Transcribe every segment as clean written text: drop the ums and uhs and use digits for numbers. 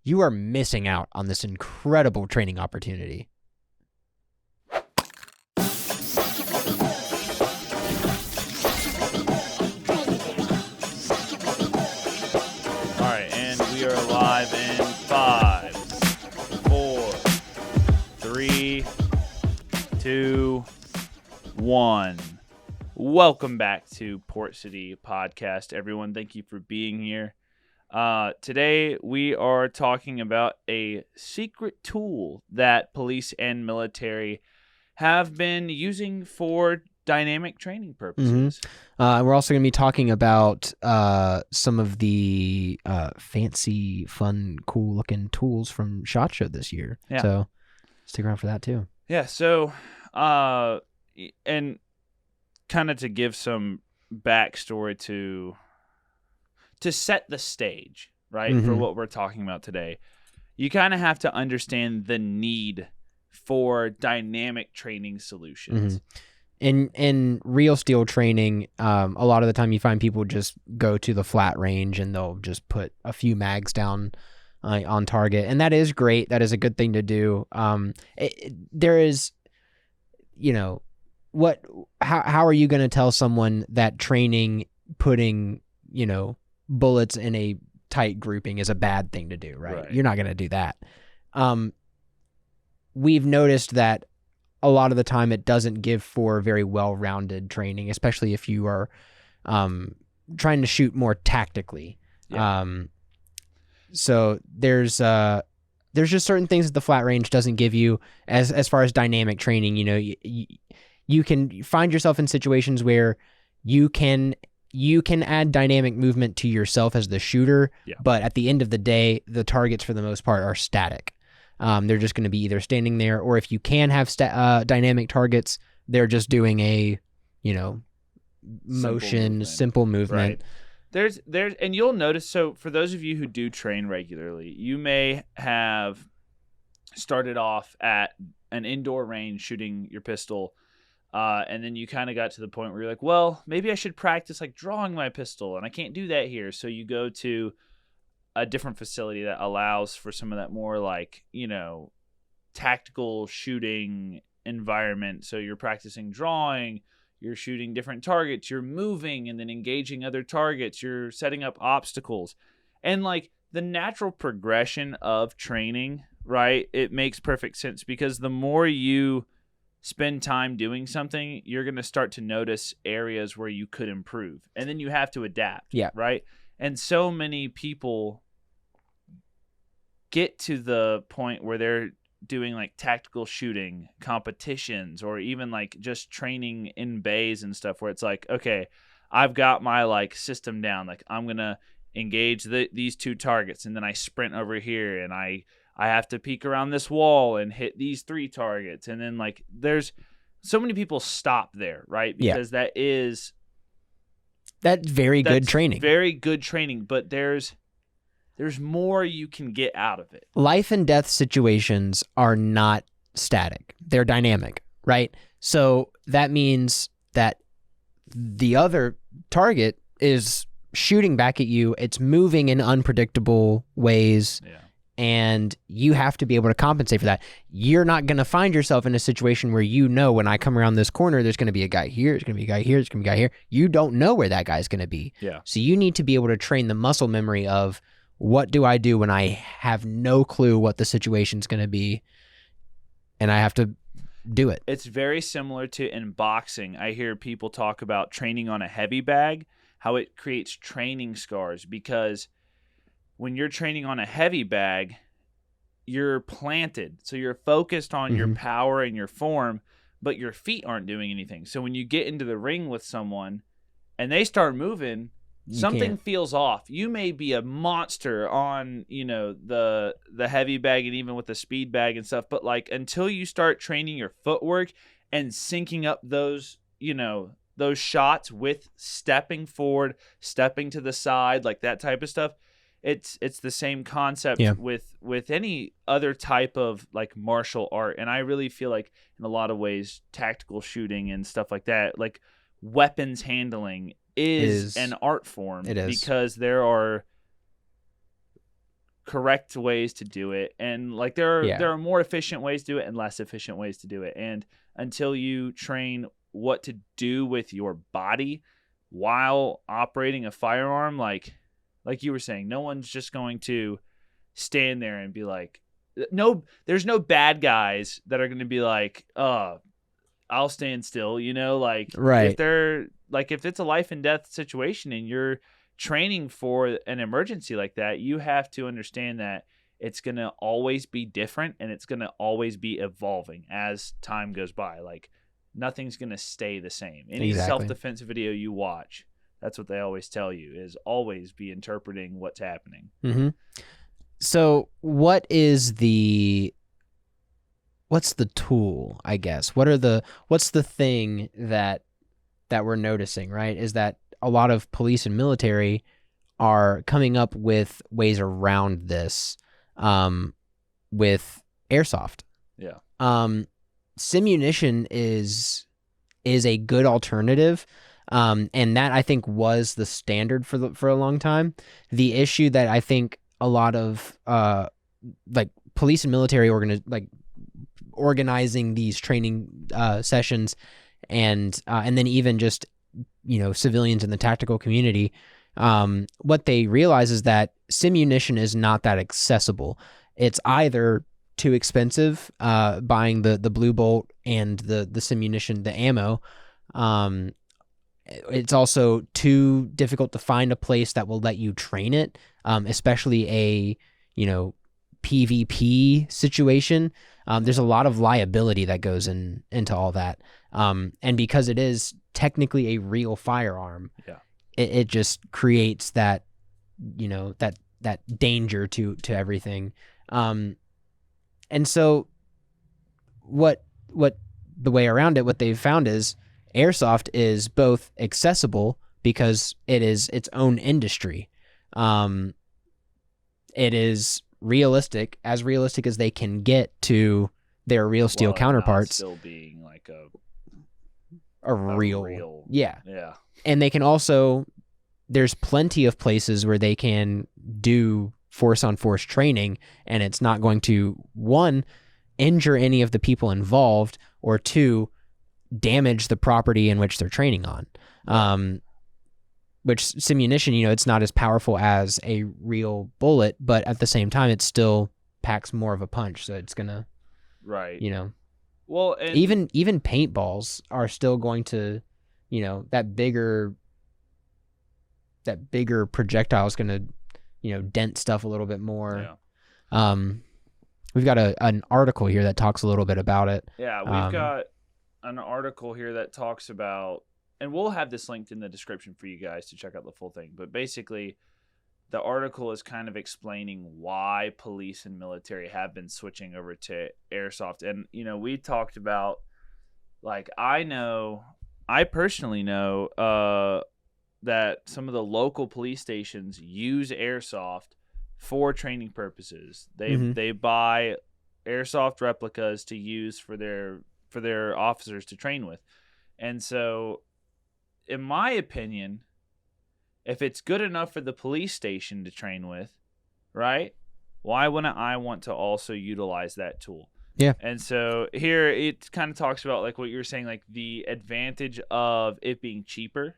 you are missing out on this incredible training opportunity. All right, and we are live in 5, 4, 3, 2, 1. Welcome back to Port City Podcast, everyone. Thank you for being here. Today, we are talking about a secret tool that police and military have been using for dynamic training purposes. We're also going to be talking about some of the fancy, fun, cool-looking tools from SHOT Show this year. Yeah. So stick around for that, too. Yeah, so, and kind of to give some backstory to set the stage, right, for what we're talking about today, you kind of have to understand the need for dynamic training solutions. In real steel training, a lot of the time you find people just go to the flat range and they'll just put a few mags down on target, and that is great. That is a good thing to do. There is, how are you going to tell someone that training, putting, bullets in a tight grouping is a bad thing to do, right? You're not going to do that. We've noticed that a lot of the time it doesn't give for very well-rounded training, especially if you are trying to shoot more tactically. Yeah. So there's just certain things that the flat range doesn't give you as far as dynamic training. You can find yourself in situations where you can add dynamic movement to yourself as the shooter, but at the end of the day, the targets for the most part are static. They're just going to be either standing there, or if you can have dynamic targets, they're just doing a, simple movement. Right. There's, and you'll notice, so for those of you who do train regularly, you may have started off at an indoor range shooting your pistol, and then you kind of got to the point where you're like, well, maybe I should practice like drawing my pistol, and I can't do that here. So you go to a different facility that allows for some of that more like, tactical shooting environment. So you're practicing drawing, you're shooting different targets, you're moving and then engaging other targets, you're setting up obstacles. And like the natural progression of training, right? It makes perfect sense because the more you spend time doing something, you're going to start to notice areas where you could improve. And then you have to adapt, right? And so many people get to the point where they're doing like tactical shooting competitions or even like just training in bays and stuff where it's like, okay, I've got my like system down. Like I'm going to engage these two targets and then I sprint over here and I have to peek around this wall and hit these 3 targets. And then like there's so many people stop there, right? Because that's very good training. Very good training, but there's more you can get out of it. Life and death situations are not static. They're dynamic, right? So that means that the other target is shooting back at you. It's moving in unpredictable ways. Yeah. And you have to be able to compensate for that. You're not going to find yourself in a situation where when I come around this corner, there's going to be a guy here, there's going to be a guy here, there's going to be a guy here. You don't know where that guy's going to be. Yeah. So you need to be able to train the muscle memory of, what do I do when I have no clue what the situation's going to be, and I have to do it? It's very similar to in boxing. I hear people talk about training on a heavy bag, how it creates training scars, because when you're training on a heavy bag, you're planted. So you're focused on your power and your form, but your feet aren't doing anything. So when you get into the ring with someone and they start moving, something feels off. You may be a monster on, the heavy bag and even with the speed bag and stuff, but like until you start training your footwork and syncing up those, those shots with stepping forward, stepping to the side, like that type of stuff, it's the same concept with any other type of like martial art. And I really feel like in a lot of ways, tactical shooting and stuff like that, like weapons handling is an art form. It is. Because there are correct ways to do it, and like there Yeah. are more efficient ways to do it and less efficient ways to do it. And until you train what to do with your body while operating a firearm, like you were saying, no one's just going to stand there and be like, no, there's no bad guys that are going to be like, I'll stand still, like Right. if it's a life and death situation and you're training for an emergency like that, you have to understand that it's going to always be different and it's going to always be evolving as time goes by. Like nothing's going to stay the same. Any self-defense video you watch, that's what they always tell you, is always be interpreting what's happening. Mm-hmm. So what's the tool, I guess? What's the thing that we're noticing, right? Is that a lot of police and military are coming up with ways around this with airsoft. Yeah. Simunition is a good alternative. And that I think was the standard for a long time. The issue that I think a lot of like police and military organizing these training sessions and then even just civilians in the tactical community, what they realize is that simunition is not that accessible. It's either too expensive, buying the blue bolt and the simunition, the ammo. It's also too difficult to find a place that will let you train it, especially a PvP situation. There's a lot of liability that goes into all that, and because it is technically a real firearm, it just creates that that danger to everything. And so what the way around it, what they've found is airsoft is both accessible because it is its own industry. It is realistic as they can get to their real steel counterparts. Still being like a real. Yeah. And they can also, there's plenty of places where they can do force on force training, and it's not going to, one, injure any of the people involved, or two, damage the property in which they're training on. Which simunition, it's not as powerful as a real bullet, but at the same time, it still packs more of a punch. So it's gonna, right. Well, and even paintballs are still going to, that bigger projectile is gonna, dent stuff a little bit more. Yeah. We've got an article here that talks a little bit about it. Yeah, we've got an article here that talks about, and we'll have this linked in the description for you guys to check out the full thing. But basically, the article is kind of explaining why police and military have been switching over to airsoft. And, we talked about, like, I personally know that some of the local police stations use airsoft for training purposes. They buy airsoft replicas to use for their officers to train with. And so, in my opinion, if it's good enough for the police station to train with, right, why wouldn't I want to also utilize that tool? Yeah. And so here it kind of talks about, like what you were saying, like the advantage of it being cheaper,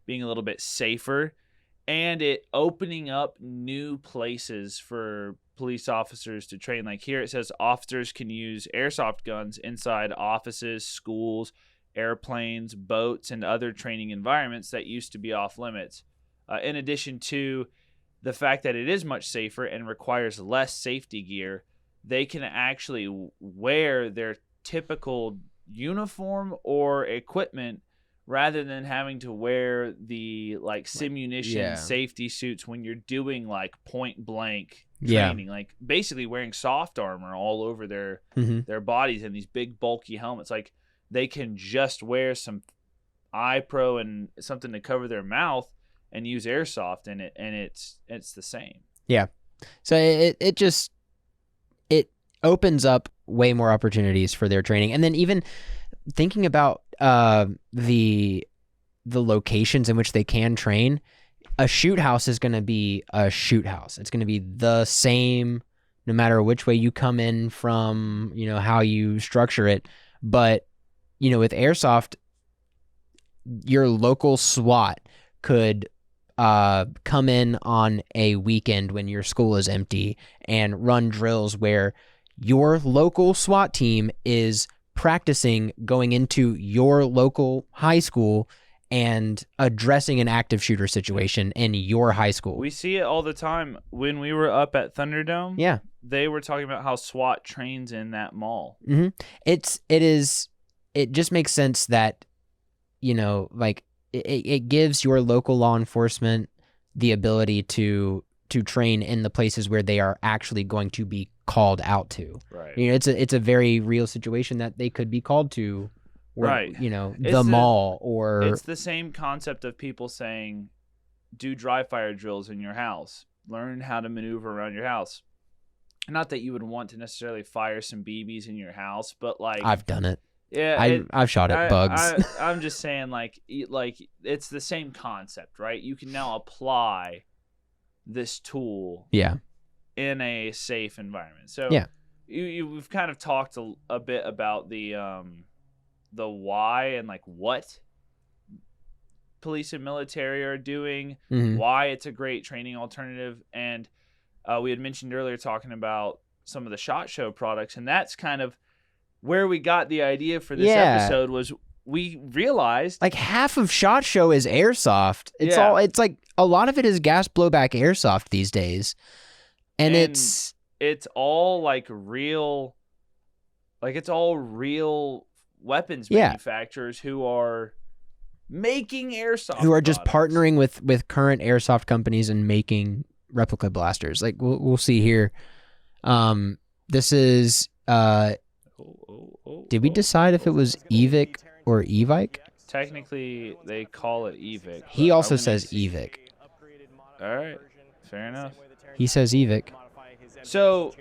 being a little bit safer, and it opening up new places for police officers to train. Like here it says officers can use airsoft guns inside offices, schools, airplanes, boats, and other training environments that used to be off limits. In addition to the fact that it is much safer and requires less safety gear, they can actually wear their typical uniform or equipment rather than having to wear the simunition safety suits when you're doing like point blank training, like basically wearing soft armor all over their bodies and these big bulky helmets. Like they can just wear some iPro and something to cover their mouth and use airsoft in it, and it's the same. Yeah. So it just opens up way more opportunities for their training. And then even thinking about the locations in which they can train, a shoot house is going to be a shoot house. It's going to be the same no matter which way you come in from, how you structure it. But, with airsoft, your local SWAT could come in on a weekend when your school is empty and run drills where your local SWAT team is practicing going into your local high school and addressing an active shooter situation in your high school. We see it all the time. When we were up at Thunderdome, yeah, they were talking about how SWAT trains in that mall. Mm-hmm. It just makes sense that, like it gives your local law enforcement the ability to train in the places where they are actually going to be called out to. Right. It's a very real situation that they could be called to. Or, right. The mall or... It's the same concept of people saying, do dry fire drills in your house. Learn how to maneuver around your house. Not that you would want to necessarily fire some BBs in your house, but like... I've done it. Yeah, I've shot at bugs. I'm just saying, like it's the same concept, right? You can now apply this tool in a safe environment. So we've kind of talked a bit about the why and like what police and military are doing, why it's a great training alternative. And we had mentioned earlier talking about some of the SHOT Show products, and that's kind of where we got the idea for this episode. Was we realized like half of SHOT Show is airsoft. It's like a lot of it is gas blowback airsoft these days. And it's all like real, it's all real weapons manufacturers who are making airsoft, who are just partnering with current airsoft companies and making replica blasters. Like we'll see here. This is did we decide if it was Evic or Evike? Technically they call it Evic. He also says Evic. All right, fair enough. He says Evic. So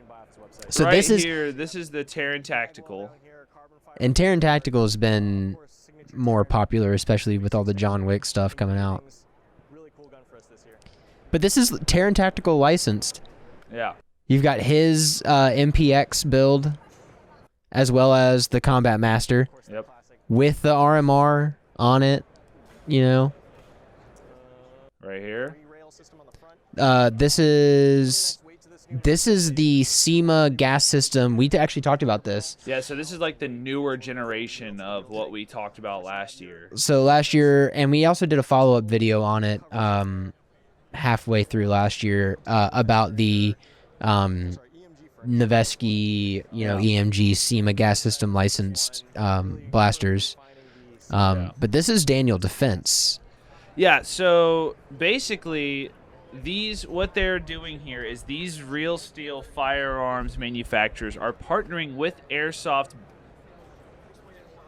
right this is here, this is the Terran Tactical. And Terran Tactical has been more popular, especially with all the John Wick stuff coming out. But this is Terran Tactical licensed. Yeah. You've got his MPX build, as well as the Combat Master. Yep. With the RMR on it, Right here. This is the SEMA gas system. We actually talked about this. Yeah, so this is like the newer generation of what we talked about last year. So last year, and we also did a follow-up video on it halfway through last year about the Noveski, EMG SEMA gas system licensed blasters. But this is Daniel Defense. Yeah, so basically what they're doing here is these real steel firearms manufacturers are partnering with airsoft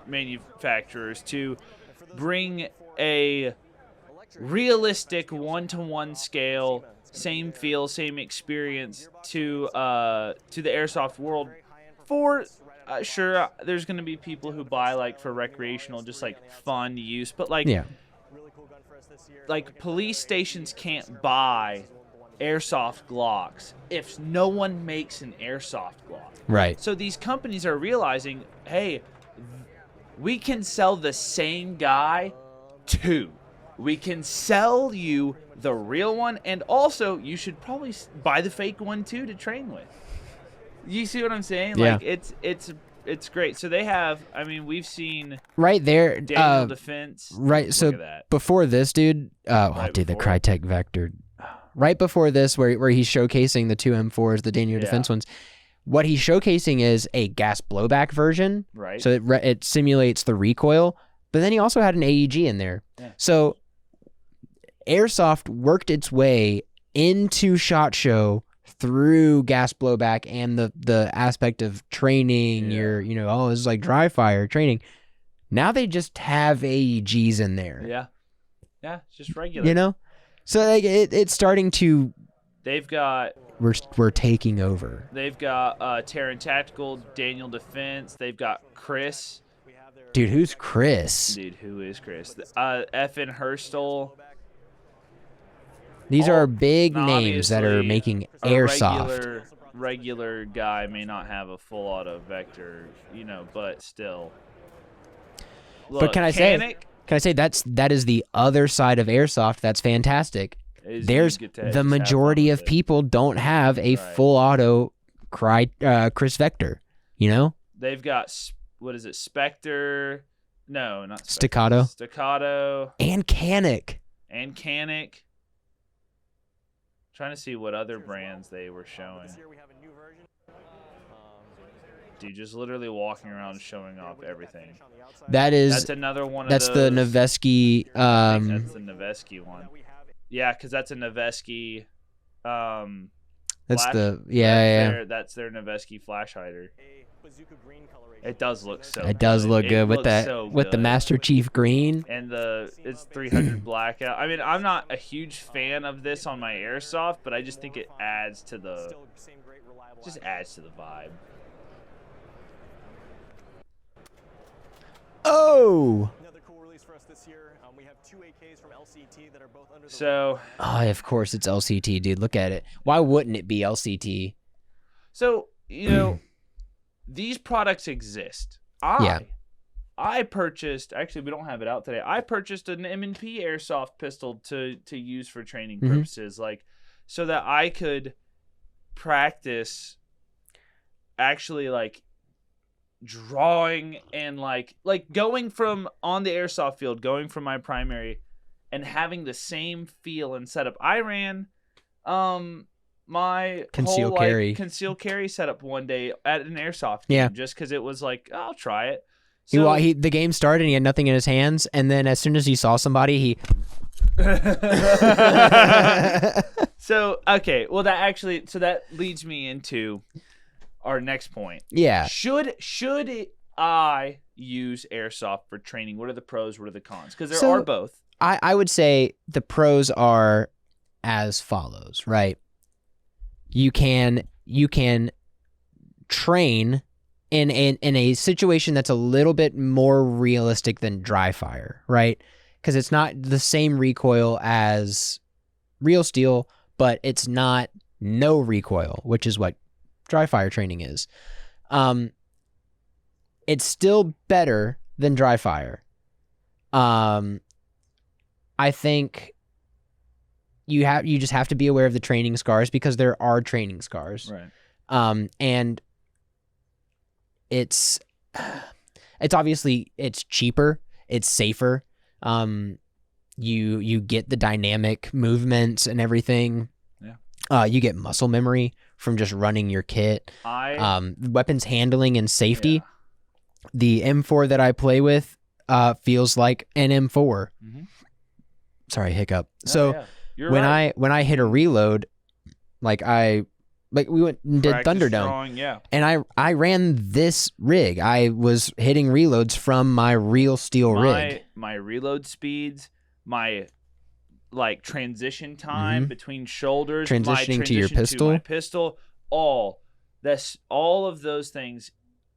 manufacturers to bring a realistic one-to-one scale, same feel, same experience to the airsoft world. For sure, there's going to be people who buy like for recreational, just like fun use, but like police stations can't buy airsoft Glocks if no one makes an airsoft Glock. Right. So these companies are realizing, hey, we can sell the same guy two. We can sell you the real one, and also you should probably buy the fake one too to train with. You see what I'm saying? Yeah. Like it's great. So they have, we've seen right there Daniel Defense. Right. Look so at that. Before this, dude, Right the before. Crytek Vector. Right before this, where he's showcasing the two M4s, the Daniel Defense ones, what he's showcasing is a gas blowback version. Right. So it simulates the recoil, but then he also had an AEG in there. Yeah. So airsoft worked its way into SHOT Show through gas blowback and the aspect of training. Your this is like dry fire training. Now they just have AEGs in there. Yeah, it's just regular. So like it's starting to. They've got. We're taking over. They've got Terran Tactical, Daniel Defense. They've got Chris. Dude, who's Chris? Dude, who is Chris? FN Hurstel. These are big Now, names that are obviously, making a airsoft. regular guy may not have a full auto vector, but still. Look, But can I say that is the other side of airsoft that's fantastic. There's the majority of people don't have a full auto Chris Vector, They've got, what is it, Spectre? No, not Spectre. Staccato. And Canic. Trying to see what other brands they were showing. Dude, just literally walking around showing off everything. That's another one of those. That's the Noveski. I think that's the Noveski one. Yeah, because that's a Noveski. That's flash. That's their Noveski flash hider. It does look so. It does look good with that with the Master Chief green and it's 300 blackout. I mean, I'm not a huge fan of this on my airsoft, but I just think it adds to the vibe. Oh. Another cool release for us this year. We have 2 AKs from LCT that are both under the So, of course it's LCT, dude. Look at it. Why wouldn't it be LCT? So, these products exist. I purchased, actually we don't have it out today. I purchased an M&P airsoft pistol to use for training purposes, like so that I could practice actually like drawing and like going from on the airsoft field, going from my primary and having the same feel and setup. I ran my concealed carry setup one day at an airsoft game just because it was like, I'll try it. So, the game started and he had nothing in his hands, and then as soon as he saw somebody, he So that leads me into our next point. Yeah. Should I use airsoft for training? What are the pros? What are the cons? Because there are both. I would say the pros are as follows, right? You can train in a situation that's a little bit more realistic than dry fire, right? Because it's not the same recoil as real steel, but it's not no recoil, which is what dry fire training is. It's still better than dry fire. I think you just have to be aware of the training scars because there are training scars. Right. And it's obviously it's cheaper, it's safer. You get the dynamic movements and everything. Yeah. You get muscle memory from just running your kit. Weapons handling and safety. Yeah. The M4 that I play with feels like an M4. Mm-hmm. Sorry, hiccup. When I hit a reload, we went and did Thunderdome, and I ran this rig. I was hitting reloads from my real steel rig. My reload speeds, my transition time between shoulders, transitioning to your pistol, to my pistol, all of those things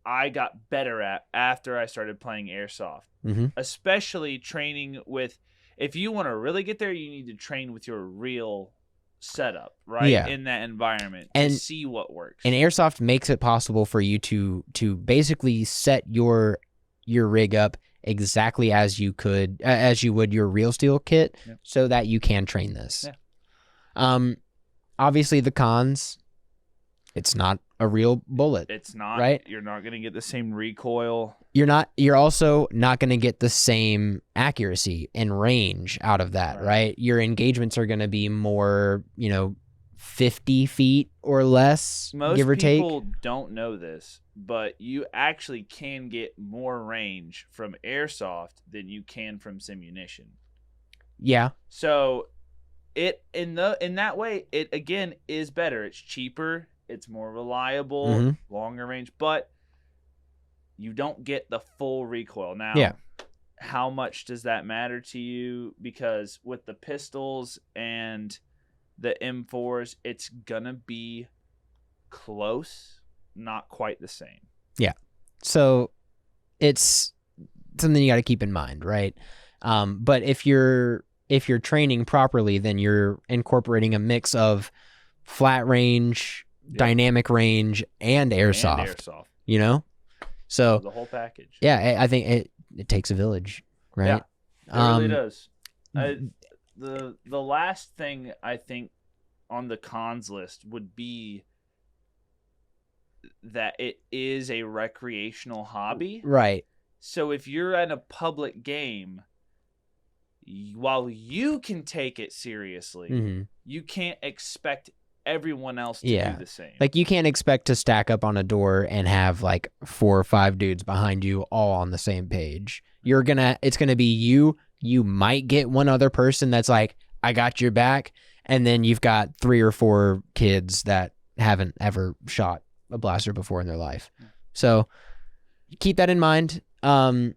I got better at after I started playing airsoft. Mm-hmm. Especially training with. If you want to really get there, you need to train with your real setup, right? Yeah. In that environment and to see what works. And airsoft makes it possible for you to basically set your rig up exactly as you would your real steel kit, so that you can train this. Yeah. Obviously the cons, it's not a real bullet. It's not, right? You're not going to get the same recoil. You're also not going to get the same accuracy and range out of that, right? Your engagements are going to be more, 50 feet or less, give or take. Most people don't know this, but you actually can get more range from airsoft than you can from simunition. Yeah. So in that way, it again is better. It's cheaper, it's more reliable, longer range, but you don't get the full recoil. Now, how much does that matter to you? Because with the pistols and the M4s, it's going to be close, not quite the same. Yeah. So it's something you got to keep in mind, right? But if you're if you're training properly, then you're incorporating a mix of flat range, dynamic range, and airsoft. You know, so the whole package. Yeah, I think it takes a village, right? Yeah, it really does. The last thing I think on the cons list would be that it is a recreational hobby. Right. So if you're at a public game, while you can take it seriously, you can't expect everyone else to do the same. Like, you can't expect to stack up on a door and have like 4 or 5 dudes behind you all on the same page. It's gonna be you. You might get one other person that's like, I got your back. And then you've got 3 or 4 kids that haven't ever shot a blaster before in their life. So keep that in mind. Isaac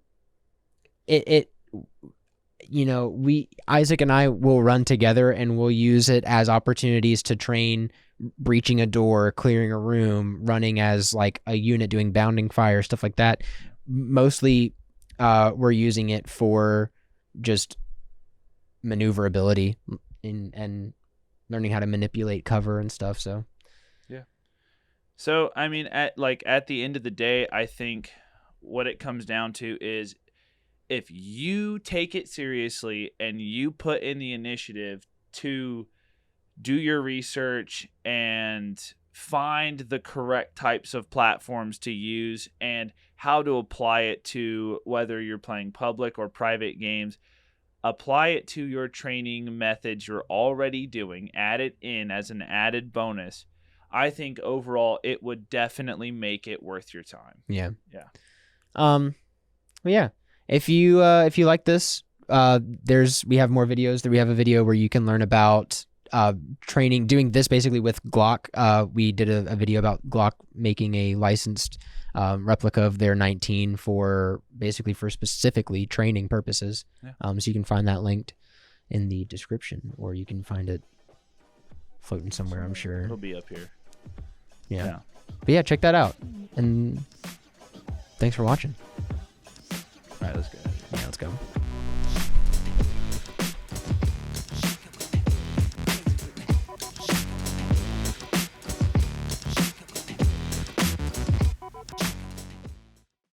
and I will run together and we'll use it as opportunities to train breaching a door, clearing a room, running as like a unit, doing bounding fire, stuff like that. Mostly we're using it for just maneuverability and learning how to manipulate cover and stuff. So I mean, at the end of the day, I think what it comes down to is if you take it seriously and you put in the initiative to do your research and find the correct types of platforms to use and how to apply it to whether you're playing public or private games, apply it to your training methods you're already doing, add it in as an added bonus. I think overall it would definitely make it worth your time. Yeah. Well, yeah. If you like this, we have more videos. We have a video where you can learn about training, doing this basically with Glock. We did a video about Glock making a licensed replica of their 19 for specifically training purposes. So you can find that linked in the description, or you can find it floating somewhere, I'm sure. It'll be up here. Yeah. But yeah, check that out. And thanks for watching. All right, let's go. Yeah, let's go.